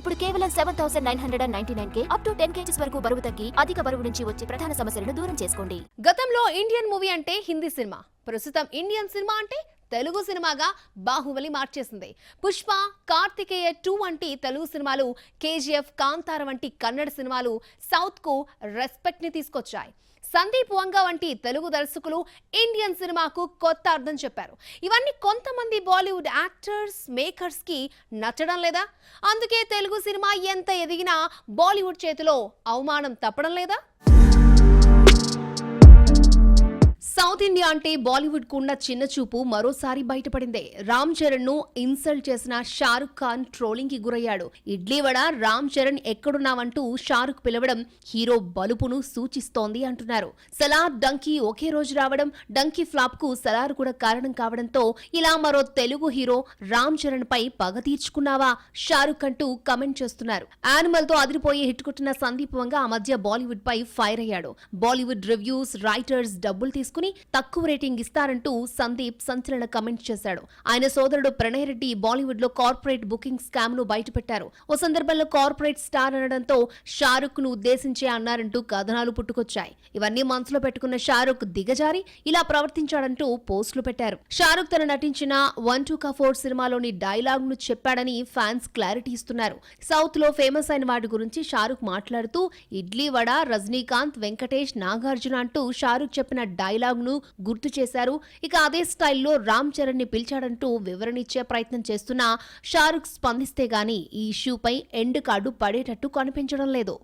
ఇప్పుడు కేవలం 7,999 up to 10 kgs వరకు బరువు తగ్గి అధిక బరువు నుంచి వచ్చే ప్రధాన సమస్యలను దూరం చేసుకోండి. గతంలో ఇండియన్ మూవీ అంటే హిందీ సినిమా, ప్రస్తుతం ఇండియన్ సినిమా అంటే తెలుగు సినిమాగా బాహుబలి మార్చేసింది. పుష్ప, కార్తికేయ 2 వంటి తెలుగు సినిమాలు, కేజీఎఫ్, కాంతార వంటి కన్నడ సినిమాలు సౌత్ కు రెస్పెక్ట్ ని తీసుకొచ్చాయి. సందీప్ వంగ వంటి తెలుగు దర్శకులు ఇండియన్ సినిమాకు కొత్త అర్థం చెప్పారు. ఇవన్నీ కొంతమంది బాలీవుడ్ యాక్టర్స్, మేకర్స్ కి నచ్చడం లేదా? అందుకే తెలుగు సినిమా ఎంత ఎదిగినా బాలీవుడ్ చేతిలో అవమానం తప్పడం లేదా? సౌత్ ఇండియా అంటే బాలీవుడ్ కు ఉన్న చిన్న చూపు మరోసారి బయటపడింది. రామ్ చరణ్ ను ఇన్సల్ట్ చేసిన షారుఖ్ ఖాన్ ట్రోలింగ్ కి గురయ్యాడు. ఇడ్లీ వడ రామ్ చరణ్ ఎక్కడున్నావంటూ షారుఖ్ పిలవడం హీరో బలుపును సూచిస్తోంది అంటున్నారు. సలార్, డంకీ ఒకే రోజు రావడం, డంకీ ఫ్లాప్ కు సలార్ కూడా కారణం కావడంతో ఇలా మరో తెలుగు హీరో రామ్ చరణ్ పై పగ తీర్చుకున్నావా షారుఖ్ అంటూ కమెంట్ చేస్తున్నారు. యానిమల్ తో అదిరిపోయి హిట్ కొట్టిన సందీప్ వంగ ఆ మధ్య బాలీవుడ్ పై ఫైర్ అయ్యాడు. బాలీవుడ్ రివ్యూస్, రైటర్స్ డబ్బులు తీసుకుని తక్కువ రేటింగ్ ఇస్తారంటూ సందీప్ సంచలన కమెంట్ చేశాడు. ఆయన సోదరుడు ప్రణయ్ రెడ్డి బాలీవుడ్ లో కార్పొరేట్ బుకింగ్ స్కామ్ ను బయటపెట్టారు. ఓ సందర్భంలో కార్పొరేట్ స్టార్ అనడంతో షారుఖ్ ను ఉద్దేశించే అన్నారంటూ కథనాలు పుట్టుకొచ్చాయి. ఇవన్నీ మనసులో పెట్టుకున్న షారుఖ్ దిగజారి ఇలా ప్రవర్తించాడంటూ పోస్టులు పెట్టారు. షారుఖ్ తన నటించిన 1 2 4 సినిమాలోని డైలాగ్ ను చెప్పాడని ఫ్యాన్స్ క్లారిటీ ఇస్తున్నారు. సౌత్ లో ఫేమస్ అయిన వాటి గురించి షారుఖ్ మాట్లాడుతూ ఇడ్లీ వడ, రజనీకాంత్, వెంకటేష్, నాగార్జున అంటూ షారుఖ్ చెప్పిన డైలాగ్ ను గుర్తు చేశారు. ఇక అదే స్టైల్లో రామ్ చరణ్ ని పిలిచాడంటూ వివరణ ఇచ్చే ప్రయత్నం చేస్తున్నా షారుఖ్ స్పందిస్తే గానీ ఈ ఇష్యూపై ఎండ్ కార్డు పడేటట్టు కనిపించడం లేదు.